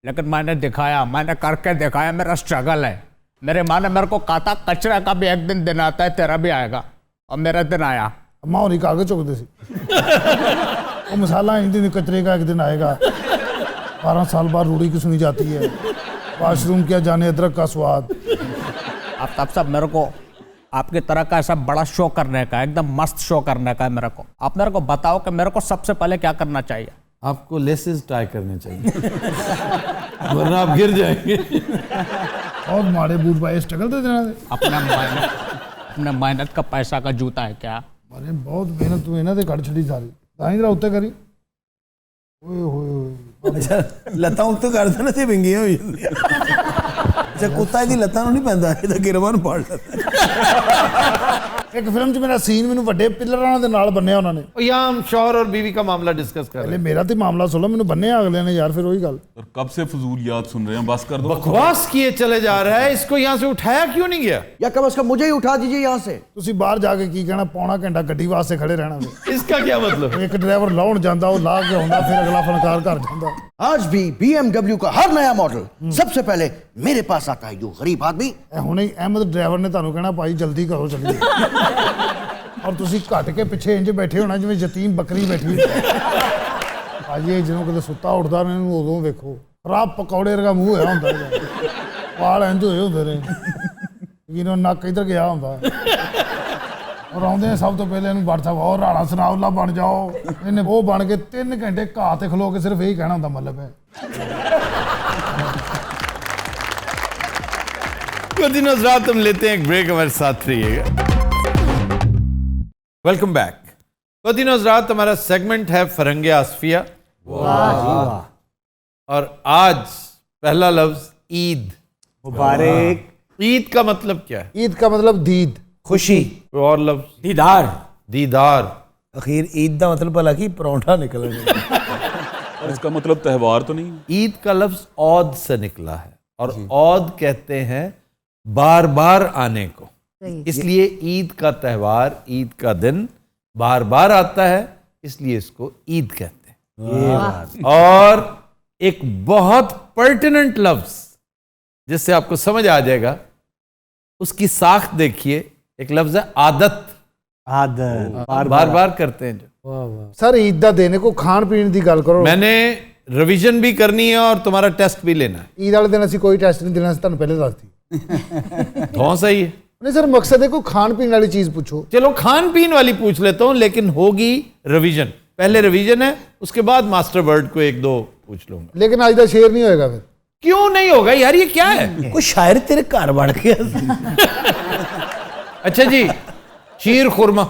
लेकिन मैंने दिखाया, मैंने करके दिखाया, मेरा स्ट्रगल है। मेरे माँ ने मेरे को कहा था कचरा का भी एक दिन आता है, तेरा भी आएगा, और मेरा दिन आया। अम्मा होरी कागज चुकते सी। वो मसाला एक दिन कचरे का एक दिन आएगा। 12 साल बाद रूढ़ी की सुनी जाती है, वाशरूम क्या जाने अदरक का स्वाद। आफ्ताब साहब मेरे को आपकी तरह का ऐसा बड़ा शो करने का, एकदम मस्त शो करने का है मेरे को। आप मेरे को बताओ कि मेरे को सबसे पहले क्या करना चाहिए? आपको लेसेस टाई करने चाहिए वरना आप गिर जाएंगे। और माड़े बूट भाई स्ट्रगल तो देना दे। अपने मेहनत का पैसा का जूता है क्या? अरे बहुत मेहनत तू इन्हां ते कड़ छड़ी सारी। ताई जरा उत्ते करी। ओए होए। अच्छा लत्तां उत्ते कर देना ते विंगियां हो जांदियां। अच्छा कुत्ता दी लत्तां नु नहीं पैंदा, ਇਹਦਾ ਗਿਰਵਾਂ ਨੂੰ ਪਾੜ ਲੈਂਦਾ। एक फिल्म च मेरा सीन मैनू ਵੱਡੇ ਪਿਲਰਾਂ ਦੇ ਨਾਲ ਬੰਨਿਆ ਉਹਨਾਂ ਨੇ। यहाँ हम शौहर और बीवी का मामला डिस्कस कर रहे पहले मेरा तो मामला सुनो, मैनू ਬੰਨਿਆ अगले ने यार, फिर वही गल। और कब से फजूल याद सुन रहे हैं, बस कर दो। बकवास किए चले जा रहा है, इसको यहाँ से उठाया क्यों नहीं गया? या कम से कम मुझे ही उठा दीजिए यहाँ से। ਤੁਸੀਂ ਬਾਹਰ ਜਾ ਕੇ ਕੀ ਕਹਿਣਾ, ਪੌਣਾ ਘੰਟਾ ਗੱਡੀ ਵਾਸਤੇ ਖੜੇ ਰਹਿਣਾ ਵੇ। इसका क्या मतलब? ਇੱਕ ਡਰਾਈਵਰ ਲਾਉਣ ਜਾਂਦਾ, ਉਹ ਲਾ ਕੇ ਆਉਂਦਾ, ਫਿਰ ਅਗਲਾ ਫਨਕਾਰ ਘਰ ਜਾਂਦਾ। आज भी BMW का हर नया मॉडल सबसे पहले मेरे पास आता है, यू गरीब आदमी। ਇਹ ਹੁਣੇ ਹੀ ਅਹਿਮਦ ਡਰਾਈਵਰ ਨੇ ਤੁਹਾਨੂੰ ਕਹਿਣਾ ਭਾਈ ਜਲਦੀ ਕਰੋ ਚੱਲੀਏ। ਔਰ ਤੁਸੀਂ ਘੱਟ ਕੇ ਪਿੱਛੇ ਇੰਜ ਬੈਠੇ ਹੋਣਾ ਜਿਵੇਂ ਯਤੀਮ ਬੱਕਰੀ ਬੈਠੀ ਹੁੰਦੀ ਹੈ। ਭਾਜੀ ਜਦੋਂ ਕਿਤੇ ਸੁੱਤਾ ਉੱਠਦਾ ਨੇ ਇਹਨੂੰ ਉਦੋਂ ਵੇਖੋ, ਖਰਾਬ ਪਕੌੜੇ ਵਰਗਾ ਮੂੰਹ ਹੋਇਆ ਹੁੰਦਾ ਇਹਦਾ, ਵਾਲ ਇੰਜ ਹੋਏ ਹੁੰਦੇ ਨੇ, ਇਹਨੂੰ ਨੱਕ ਇੱਧਰ ਗਿਆ ਹੁੰਦਾ। ਔਰ ਆਉਂਦੇ ਨੇ ਸਭ ਤੋਂ ਪਹਿਲੇ ਇਹਨੂੰ WhatsApp ਔਰ ਰਾਣਾ ਸਨਾਉਲਾ ਬਣ ਜਾਓ। ਇਹਨੇ ਉਹ ਬਣ ਕੇ 3 ਘੰਟੇ ਘਾਹ ਤੇ ਖਲੋ ਕੇ ਸਿਰਫ ਇਹੀ ਕਹਿਣਾ ਹੁੰਦਾ ਮਤਲਬ ਹੈ। दिन रात हम लेते हैं एक ब्रेक, हमारे साथ रहिएगा। Welcome back. दिन रात हमारा सेगमेंट है फरंगे आसफिया। और आज पहला लफ्ज ईद मुबारक। ईद का मतलब क्या है? ईद का मतलब दीद, खुशी, कोई और लफ्ज? दीदार। दीदार। अखीर ईद का मतलब भला की परौंठा निकल गया। और इसका मतलब त्यौहार तो नहीं? ईद का लफ्ज औद से निकला है, और औद कहते हैं बार बार आने को। इसलिए ईद का त्यौहार, ईद का दिन बार बार आता है, इसलिए इसको ईद कहते हैं। और एक बहुत पर्टिनेंट लफ्ज जिससे आपको समझ आ जाएगा, उसकी साख देखिए, एक लफ्ज है आदत। आदत बार बार करते हैं जो। सर ईद का दिन को खान पीन की गल करो। मैंने रिवीजन भी करनी है और तुम्हारा टेस्ट भी लेना है। ईद वाले दिन असं कोई टेस्ट नहीं देना, तुहानू पहले दस दी। धौ सही है। नहीं सर, मकसद है कोई खान पीने वाली चीज पूछो। चलो खान पीन वाली पूछ लेता हूं, लेकिन होगी रिवीजन। पहले रिवीजन है, उसके बाद मास्टर वर्ड को एक दो पूछ लूंगा। लेकिन आज का शेर नहीं होएगा फिर। क्यों नहीं होगा यार, ये क्या है? कोई शायर तेरे घर बढ़ गया। अच्छा जी, शीर खुरमा।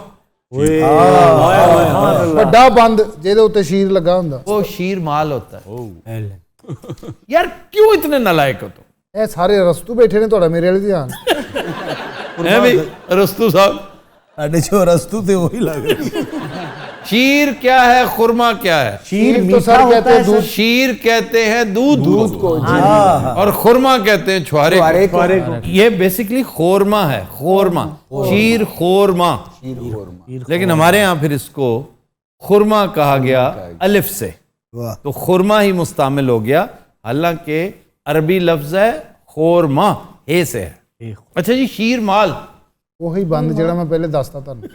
ਵੱਡਾ ਬੰਦ ਜਿਹਦੇ ਉੱਤੇ ਸ਼ੀਰ ਲੱਗਾ ਹੁੰਦਾ। वो शीर माल होता है। यार क्यों इतने नालायक हो तुम? ਇਹ ਸਾਰੇ ਰਸਤੂ ਬੈਠੇ ਨੇ, ਤੁਹਾਡਾ ਮੇਰੇ ਵਾਲੇ ਧਿਆਨ। है भाई रस्तू साहब, साढ़े जो रस्तू थे वही लग रहे। शीर क्या है, खुरमा क्या है? शीर तो मीठा सर होता कहते है हैं दूध। शीर कहते हैं दूध को, हाँ। और खुरमा कहते हैं छुआरे को। ये बेसिकली खोरमा है, खोरमा, शीर खोरमा। लेकिन हमारे यहाँ फिर इसको खुरमा कहा गया अलिफ से, तो खुरमा ही मुस्तामिल हो गया, हालांकि अरबी लफ्ज है खोरमा, हे से है। अच्छा जी, शीर माल। ਉਹੀ ਬੰਦ ਜਿਹੜਾ ਮੈਂ ਪਹਿਲੇ ਦੱਸਤਾ ਤੁਹਾਨੂੰ,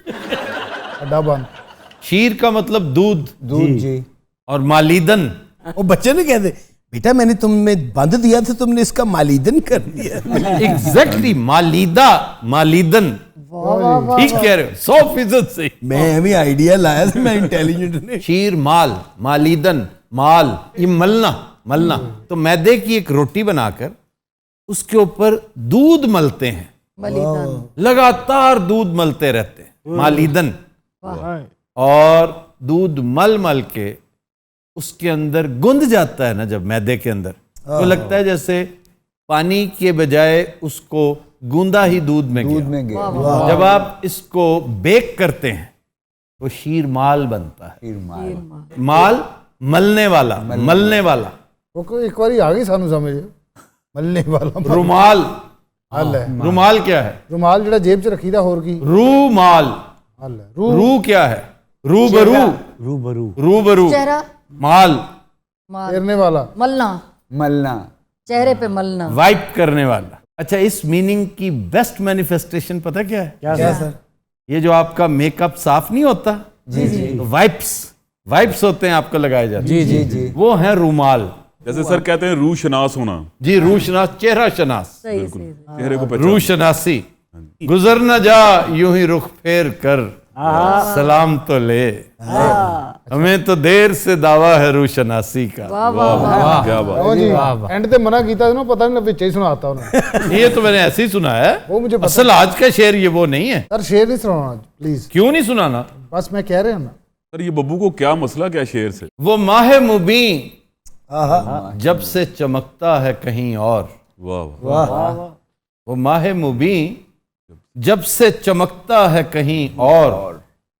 ਵੱਡਾ ਬੰਦ। शीर का मतलब दूध, जी। और मालीदन। वो बच्चे नहीं कहते बेटा मैंने तुम्हें बंद दिया था, तुमने इसका मालीदन कर दिया। एग्जैक्टली, मालीदा, मालीदन। ठीक कह रहे हो, 100% सही। मैं अभी आइडिया लाया था, मैं इंटेलिजेंट ने। शीर माल, मालीदन, माल, ये मलना, मलना। तो मैदे की एक रोटी बनाकर उसके ऊपर दूध मलते हैं, लगातार दूध मलते रहते हैं, मालीदन। और दूध मल मल के उसके अंदर गुंद जाता है ना, जब मैदे के अंदर, तो लगता है जैसे पानी के बजाय उसको गूंदा ही दूध में गया। जब आप इसको बेक करते हैं तो शीर माल बनता है। माल मलने वाला, मलने वाला। ਉਹ ਕੋਈ ਇੱਕ ਵਾਰੀ ਆ ਗਈ ਸਾਨੂੰ ਸਮਝ, ਮੱਲਣੇ ਵਾਲਾ। रुमाल, ਹੱਲ ਹੈ। रुमाल क्या है? रुमाल ਜਿਹੜਾ ਜੇਬ 'ਚ ਰੱਖੀਦਾ, ਹੋਰ ਕੀ? रूमाल। ਹੱਲ ਹੈ। रू क्या है? रूबरू, रूबरू, रूबरू, चेहरा, माल, फेरने वाला, मलना, मलना, चेहरे पे मलना, वाइप करने वाला। अच्छा, इस मीनिंग की बेस्ट मैनिफेस्टेशन पता क्या है? क्या सर? ये जो आपका मेकअप साफ नहीं होता, जी जी, वाइप्स, वाइप्स होते हैं आपको लगाए जाते, जी जी जी, वो है रूमाल। जैसे सर कहते हैं रूह शनास होना। जी, रूह शनास, चेहरा शनास, सही बिल्कुल, सही। चेहरे को रूह शनासी। गुजर न जा यूं ही रुख फेर कर, सलाम तो ले, हमें तो देर से दावा है रूह शनासी का। वाह वाह वाह। क्या बात। ਉਹ ਜੀ ਐਂਡ ਤੇ ਮਨਾ ਕੀਤਾ ਸੀ ਨਾ, ਪਤਾ ਨਹੀਂ ਵਿੱਚ ਹੀ ਸੁਣਾਤਾ ਉਹਨੇ। ये तो मैंने ऐसे ही सुना है, वो मुझे पता असल आज का शेर ये वो नहीं है। सर शेर नहीं सुनाना प्लीज, क्यों नहीं सुनाना? बस मैं कह रहा हूँ ना। सर ये बब्बू को क्या मसला, क्या शेर से? वो माह मुबीन जब से चमकता है कहीं और, वाह वाह। वो माह मुबीन जब से चमकता है कहीं और,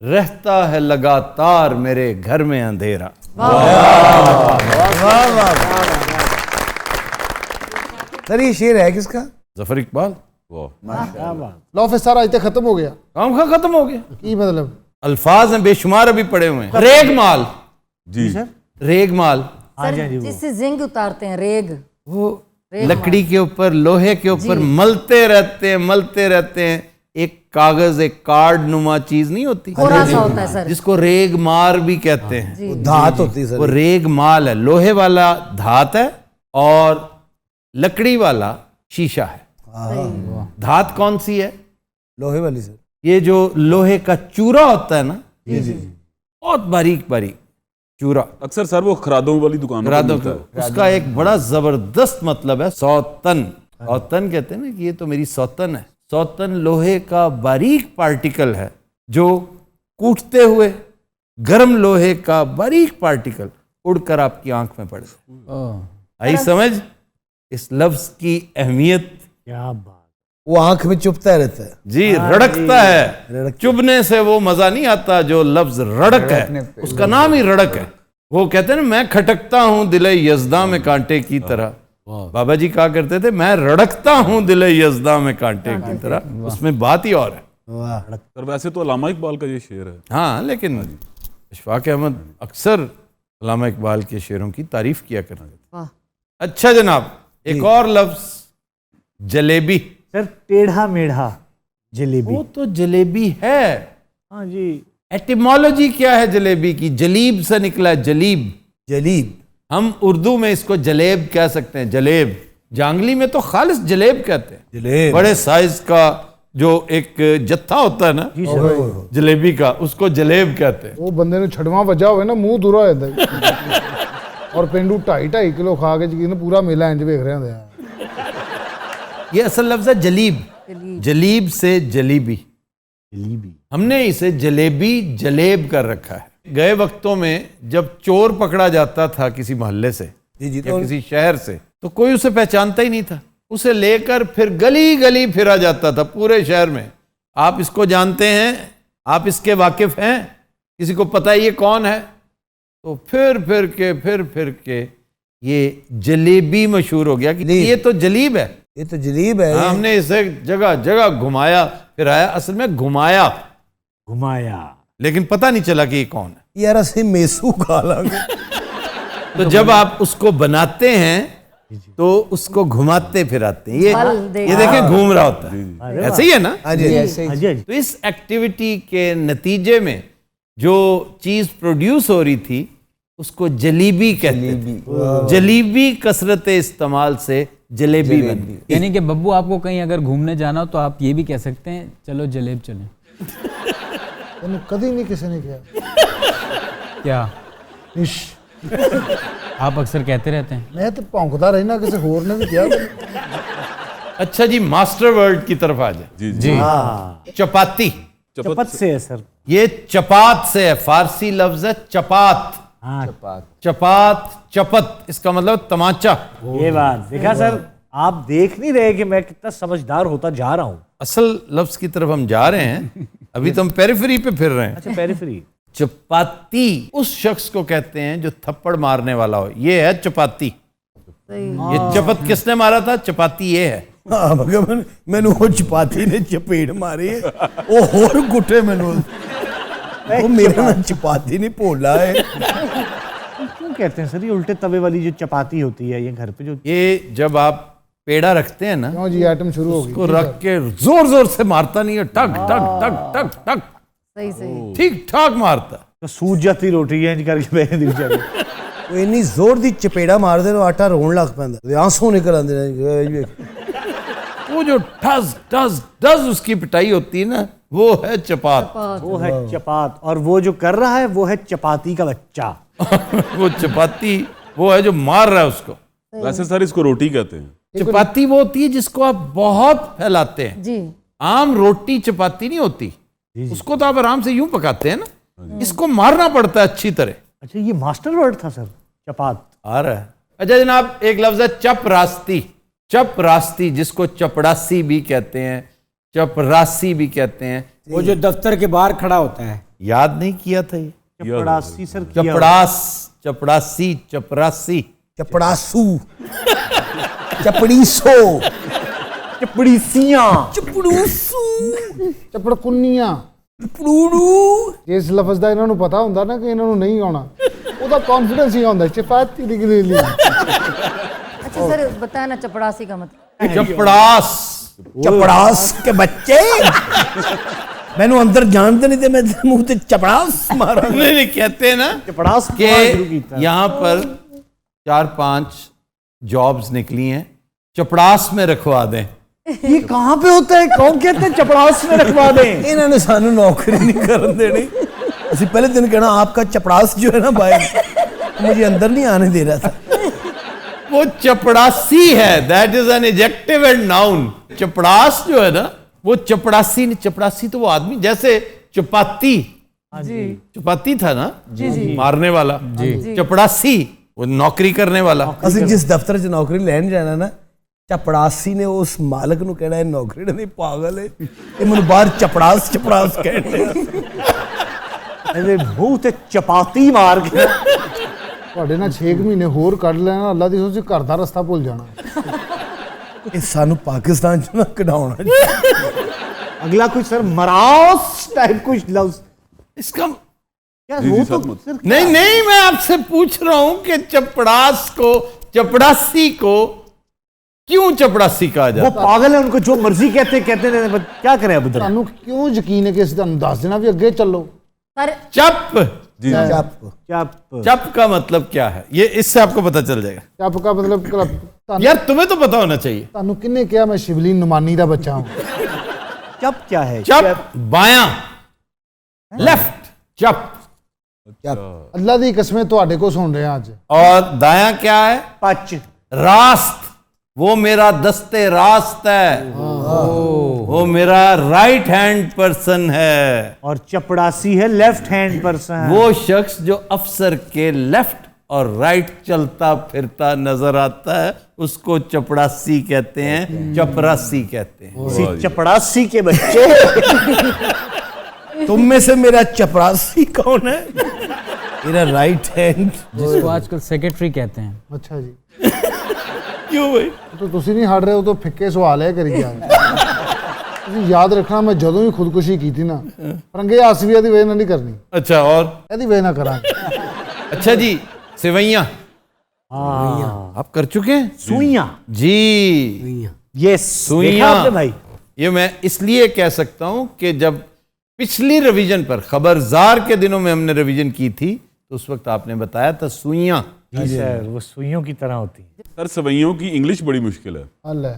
रहता है लगातार मेरे घर में अंधेरा। सर ये शेर है किसका? जफर इकबाल। वाह। लो फिर सर आज तक खत्म हो गया। काम खा खत्म हो गया। की मतलब? अल्फाज हैं बेशुमार अभी पड़े हुए हैं। रेग माल, जी रेग माल, सर जिससे जिंक उतारते हैं, रेग, वो लकड़ी के ऊपर, लोहे के ऊपर मलते रहते हैं, मलते रहते हैं। एक कागज, एक कार्ड नुमा चीज नहीं होती, कोरा सा होता है सर, जिसको रेग मार भी कहते हैं। वो धात होती है वो सर। रेग माल है, लोहे वाला धात है और लकड़ी वाला शीशा है। धात कौन सी है? लोहे वाली सर। ये जो लोहे का चूरा होता है ना, बहुत बारीक बारीक चूरा, अक्सर सर वो खरादों वाली दुकान खरादों का, उसका एक बड़ा जबरदस्त मतलब है सौतन। सौतन कहते हैं ना कि ये तो मेरी सौतन है। सौतन लोहे का बारीक पार्टिकल है जो कूटते हुए गर्म लोहे का बारीक पार्टिकल उड़कर आपकी आंख में पड़ जाए। आई समझ इस लफ्ज की अहमियत? क्या बात। वो आंख में चुभता रहता है जी, रड़कता है। चुभने से वो मजा नहीं आता जो लफ्ज रड़क है, उसका नाम ही रड़क है। वो कहते हैं ना, मैं खटकता हूं दिले यज़दा में कांटे की तरह। बाबा जी कहा करते थे, मैं रड़कता हूं दिले यज़दा में कांटे की तरह। उसमें बात ही और है। वाह। सर वैसे तो अल्लामा इकबाल का ये शेर है। हाँ, लेकिन अशफाक अहमद अक्सर अल्लामा इकबाल के शेरों की तारीफ किया करते थे। अच्छा जनाब, एक और लफ्ज जलेबी। सर टेढ़ा मेढ़ा जलेबी। वो तो जलेबी है। हाँ जी। एटिमोलॉजी क्या है जलेबी की? जलीब से निकला है, जलीब। जलीब। हम उर्दू में इसको जलेब कह सकते हैं, जलेब। जांगली में तो खालिस जलेब कहते हैं, जलेब। बड़े साइज का जो एक जत्था होता है ना जलेबी का, उसको जलेब कहते हैं। ਉਹ ਬੰਦੇ ਨੂੰ ਛੜਵਾ ਵੱਜਾ ਹੋਵੇ ਨਾ ਮੂੰਹ ਦੂਰਾ ਹੋ ਜਾਂਦਾ ਜੀ। ਔਰ ਪਿੰਡੂ 2.5 ਕਿਲੋ ਖਾ ਕੇ ਯਕੀਨ ਪੂਰਾ ਮੇਲਾ ਇੰਜ ਵੇਖ ਰਹੇ ਹੁੰਦੇ ਆ। ये असल लफ्ज है जलीब, जलीब से जलीबी, हमने इसे जलेबी जलेब कर रखा है। गए वक्तों में जब चोर पकड़ा जाता था किसी मोहल्ले से या किसी शहर से, तो कोई उसे पहचानता ही नहीं था, उसे लेकर फिर गली गली फिरा जाता था पूरे शहर में। आप इसको जानते हैं, आप इसके वाकिफ हैं, किसी को पता है ये कौन है? तो फिर के ये जलेबी मशहूर हो गया कि ये तो जलीब है, ये तो जलीब है। हमने इसे जगह जगह घुमाया फिराया, असल में घुमाया, लेकिन पता नहीं चला कि ये कौन है। यार असि मेसू खा लांगे। तो जब आप उसको बनाते हैं तो उसको घुमाते फिराते हैं, ये देखें घूम रहा होता है, ऐसे ही है ना? हाँ जी, ऐसे ही। तो इस एक्टिविटी के नतीजे में जो चीज प्रोड्यूस हो रही थी उसको जलीबी कहते थे। जलीबी कसरत इस्तेमाल से जलेबी बन गई। यानी कि बब्बू आपको कहीं अगर घूमने जाना हो तो आप ये भी कह सकते हैं चलो जलेब चलें। ਤੈਨੂੰ ਕਦੀ ਨਹੀਂ ਕਿਸੇ ਨੇ ਕਿਹਾ। क्या ਇਸ਼ आप अक्सर कहते रहते हैं। ਮੈਂ ਤੇ ਭੌਂਕਦਾ ਰਹਿਣਾ, ਕਿਸੇ ਹੋਰ ਨੇ ਵੀ ਕਿਹਾ। अच्छा जी, मास्टर वर्ड की तरफ आ जाए। जी चपाती, चपत से है सर। ये चपात से है, फारसी लफ्ज है चपात। चपात, चपत, इसका मतलब तमाचा। ये बात देखा सर, आप देख नहीं रहे कि मैं कितना समझदार होता जा रहा हूँ। असल लफ्ज की तरफ हम जा रहे हैं, अभी तो हम पेरिफेरी पे फिर रहे हैं। अच्छा, पेरिफेरी। चपाती उस शख्स को कहते हैं जो थप्पड़ मारने वाला हो, ये है चपाती। ये चपत किसने मारा था? चपाती ये है। हाँ भगवान, मैंने वो चपाती ने चपेट मारी है, वो और गुटे मैंने वो मेरा ना चपाती नहीं भोला है। क्यों कहते हैं सर ये उल्टे तवे वाली जो चपाती होती है, ये घर पे जो ये जब आप पेड़ा रखते हैं ना, क्यों जी आइटम शुरू हो गई। उसको रख के जोर जोर से मारता नहीं है, टक टक टक टक टक, सही सही ठीक ठाक मारता। तो सूज जाती रोटी है करके बैठ दी बेचारे। वो इन्नी जोर दी चपेड़ा मार दे आटा रोन लग पैंदा, आंसू निकल आंदे। वो जो ठस ठस ठस उसकी पिटाई होती है ना, वो है चपात। वो है चपात, और वो जो कर रहा है वो है चपाती का बच्चा। वो चपाती वो है जो मार रहा है उसको। वैसे सर इसको रोटी कहते हैं। चपाती वो होती है जिसको आप बहुत फैलाते हैं जी। आम रोटी चपाती नहीं होती, उसको तो आप आराम से यूं पकाते हैं ना, इसको मारना पड़ता है अच्छी तरह। अच्छा, ये मास्टर वर्ड था सर, चपात आ रहा है। अच्छा जनाब, एक लफ्ज है चपरास्ती। चपरास्ती जिसको चपड़ासी भी कहते हैं, चपरासी भी कहते हैं। वो जो दफ्तर के बाहर खड़ा होता है। याद नहीं किया था ये? चपड़ासी सर, चपड़ास, चपड़ासी, चपरासी, चपड़ासू, चपड़ीसो, चपड़ीसियां, चपड़ूसू, ਚਪੜਕੁੰਨੀਆਂ, चपड़ूड़ू। ਇਸ ਲਫ਼ਜ਼ ਦਾ ਇਹਨਾਂ ਨੂੰ ਪਤਾ ਹੁੰਦਾ ਨਾ ਕਿ ਇਹਨਾਂ ਨੂੰ ਨਹੀਂ ਆਉਣਾ, ਉਹਦਾ ਕੌਨਫੀਡੈਂਸ ਹੀ ਹੁੰਦਾ। ਚਪਾਤੀ ਨਿਕਲੀ ਲਈ। अच्छा सर बताया ना चपड़ासी का मतलब। चपड़ास, चपड़ास के बच्चे मैंने अंदर जानते नहीं थे, मैं मुंह से चपड़ास मारा। नहीं कहते हैं ना चपड़ास के यहाँ पर 4-5 जॉब्स निकली हैं, चपड़ास में रखवा दें। ये कहाँ पे होता है? कौन कहते हैं चपड़ास में रखवा दें? इन्होंने सानू नौकरी नहीं कर देनी। असि पहले दिन कहना आपका चपड़ास जो है ना बाहर, मुझे अंदर नहीं आने दे रहा था। वो चपड़ासी है, that is an adjective and noun. चपड़ास जो है ना वो चपड़ासी नहीं। चपड़ासी तो वो आदमी, जैसे चपाती चपाती था ना मारने वाला, चपड़ासी वो नौकरी करने वाला। असि जिस दफ्तर च नौकरी लैन जाना ना, चपड़ासी ने उस मालक ਨੂੰ ਕਹਿਣਾ ਹੈ ਨੌਕਰੀ ਨਹੀਂ ਪਾਗਲ ਹੈ, ਇਹ ਮੈਨੂੰ ਬਾਹਰ ਚਪੜਾਸ ਚਪੜਾਸ ਕਹਿੰਦੇ ਇਹਦੇ ਮੂੰਹ ਤੇ ਚਪਾਤੀ ਮਾਰ ਕੇ ਤੁਹਾਡੇ ਨਾਲ 6 ਮਹੀਨੇ ਹੋਰ ਕੱਢ ਲੈਣਾ, ਅੱਲਾ ਦੀ ਸੋਚ ਘਰ ਦਾ ਰਸਤਾ ਭੁੱਲ ਜਾਣਾ। ਇਹ ਸਾਨੂੰ ਪਾਕਿस्तान ਚ ਨਾ ਕਢਾਉਣਾ। अगला कुछ सर मरास टाइप कुछ लफ्ज इसका क्या जी, वो जी, तो सर, सर नहीं मैं आपसे पूछ रहा हूं कि चपड़ास को, चपड़ासी को क्यों चपड़ासी कहा वो जाता? पागल है, उनको जो मर्जी कहते हैं, क्या करें अब इधर। ਤੁਹਾਨੂੰ ਕਿਉਂ ਯਕੀਨ ਹੈ ਕਿ ਅਸੀਂ ਤੁਹਾਨੂੰ ਦੱਸ ਦੇਣਾ ਵੀ ਅੱਗੇ ਚੱਲੋ। सर चप जी चप चप चप का मतलब क्या है, ये इससे आपको पता चल जाएगा। ਚੱਪ का मतलब यार तुम्हें तो पता होना चाहिए। ਤੁਹਾਨੂੰ ਕਿੰਨੇ ਕਿਹਾ ਮੈਂ ਸ਼ਿਵਲੀ ਨੁਮਾਨੀ ਦਾ ਬੱਚਾ ਹਾਂ चप क्या है? चप बायां, लेफ्ट चप, ਅੱਲਾ ਦੀ ਕਸਮੇ ਤੁਹਾਡੇ ਕੋ ਸੁਣ ਰਿਹਾ ਅੱਜ। और दायां क्या है? पच। रास्त, वो मेरा दस्ते रास्त है, वो मेरा राइट हैंड पर्सन है। और चपड़ासी है लेफ्ट हैंड पर्सन। वो शख्स जो अफसर के लेफ्ट और राइट चलता फिरता नजर आता है उसको चपड़ासी कहते हैं, चपरासी कहते हैं। इसी चपड़ासी के बच्चे तुम में से मेरा चपरासी कौन है? मेरा राइट हैंड, जिसको आजकल सेक्रेटरी कहते हैं। ਅੱਛਾ ਜੀ, क्यों भाई? तो ਤੁਸੀਂ ਨਹੀਂ ਹਟ ਰਹੇ ਹੋ ਤਾਂ ਫਿੱਕੇ ਸਵਾਲ ਹੈ ਕਰੀ ਜਾ ਰਹੇ ਤੁਸੀਂ ਯਾਦ ਰੱਖਣਾ ਮੈਂ ਜਦੋਂ ਵੀ ਖੁਦਕੁਸ਼ੀ ਕੀਤੀ ਨਾ ਰੰਗੇ ਆਸਵੀਆ ਦੀ ਵਜ੍ਹਾ ਨਾਲ ਨਹੀਂ ਕਰਨੀ, अच्छा और ਇਹਦੀ ਵਜ੍ਹਾ ਨਾਲ ਕਰਾਂਗੇ। अच्छा जी, सेवैया आप कर चुके हैं? सुइयां जी, ये सुइयां भाई। ये मैं इसलिए कह सकता हूं कि जब पिछली रिवीजन पर खबरदार के दिनों में हमने रिवीजन की थी तो उस वक्त आपने बताया था सुइयां। जी सर, वो सुइयों की तरह होती है। सर सवैयों की इंग्लिश बड़ी मुश्किल है। ਹੱਲ है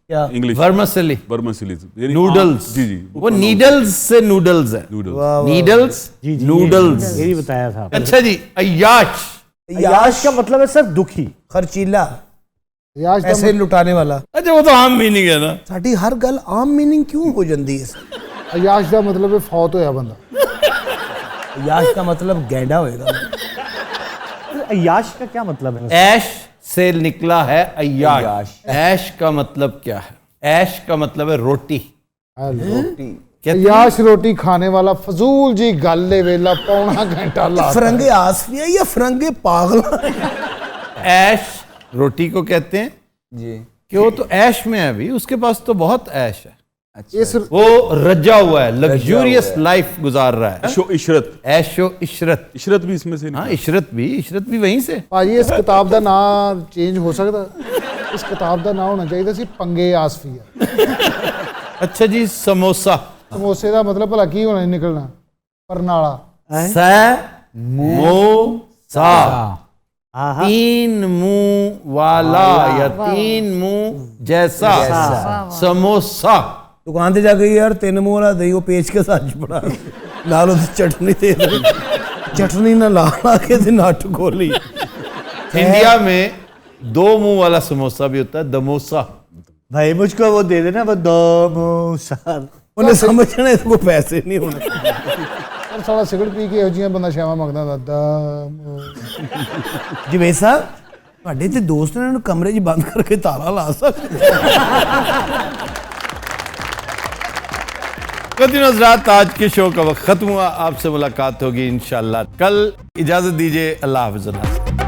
क्या? English वर्मसली, बर्मसिली noodles. जी जी वो नीडल्स से नूडल्स है, नूडल्स। नीडल्स जी जी, नूडल्स। यही बताया था। अच्छा जी, अय्याश, याश का मतलब है सर दुखी। खर्चीला, ਰਿਆਜ਼ ਦਾ ऐसे लुटाने वाला। अच्छा वो तो आम मीनिंग है ना। साडी हर गल आम मीनिंग क्यों हो जाती है? ਅਯਾਸ਼ ਦਾ ਮਤਲਬ ਹੈ ਫੌਤ ਹੋਇਆ ਬੰਦਾ। याश का मतलब गैंडा होएगा। याश का क्या मतलब है? ऐश से निकला है अय्याश। ऐश का मतलब क्या है? ऐश का मतलब है रोटी। रोटी कहते हैं- ਅਯਾਸ਼ ਰੋਟੀ ਖਾਣੇ ਵਾਲਾ ਫਜ਼ੂਲ ਜੀ ਗੱਲ ਦੇ ਵੇਲਾ ਪੌਣਾ ਘੰਟਾ ਲਾ फरंगे आसफिया या फरंगे पागल? ऐश रोटी को कहते हैं जी, कि वो तो ऐश में है अभी, उसके पास तो बहुत ऐश है। इस वो रजा हुआ है, लग्जूरियस लाइफ गुजार रहा है। ऐशो इशरत, ऐशो इशरत, इशरत भी इसमें से हाँ इशरत भी वहीं से। ਭਾਜੀ ਇਸ ਕਿਤਾਬ ਦਾ ਨਾਮ ਚੇਂਜ ਹੋ ਸਕਦਾ, ਇਸ ਕਿਤਾਬ ਦਾ ਨਾਮ ਹੋਣਾ ਚਾਹੀਦਾ ਸੀ ਪੰਗੇ ਆਸਫੀਆ। अच्छा जी, समोसा, ਸਮੋਸੇ ਦਾ ਮਤਲਬ ਭਲਾ ਕੀ ਹੋਣਾ ਨਿਕਲਣਾ? ਪਰਨਾਲਾ। समोसा, तीन मुंह वाला या तीन मुंह जैसा समोसा। दुकान से जाके यार 3 मुंह वाला दही वो पेच के साथ पड़ा नाल उस चटनी दे दे। चटनी ना ला ला के ते नट खोली। इंडिया में 2 मुंह वाला समोसा भी होता है, दमोसा। भाई मुझको वो दे देना, वो दमोसा। उन्हें समझना इसको पैसे नहीं होने। ਪਰ ਸਾਲਾ ਸਿਗਰਟ ਪੀ ਕੇ ਇਹੋ ਜਿਹੀਆਂ ਬੰਦਾ ਸ਼ਾਵਾ ਮੰਗਦਾ ਦਾਦਾ। जी भाई साहब, ਤੁਹਾਡੇ ਤੇ ਦੋਸਤ ਨੇ ਉਹਨੂੰ ਕਮਰੇ 'ਚ ਬੰਦ ਕਰਕੇ ਤਾਲਾ ਲਾ ਸਕਦੇ। हज़रात, आज के शो का वक्त खत्म हुआ। आपसे मुलाकात होगी इंशाल्लाह कल। इजाजत दीजिए, अल्लाह हाफ़िज़।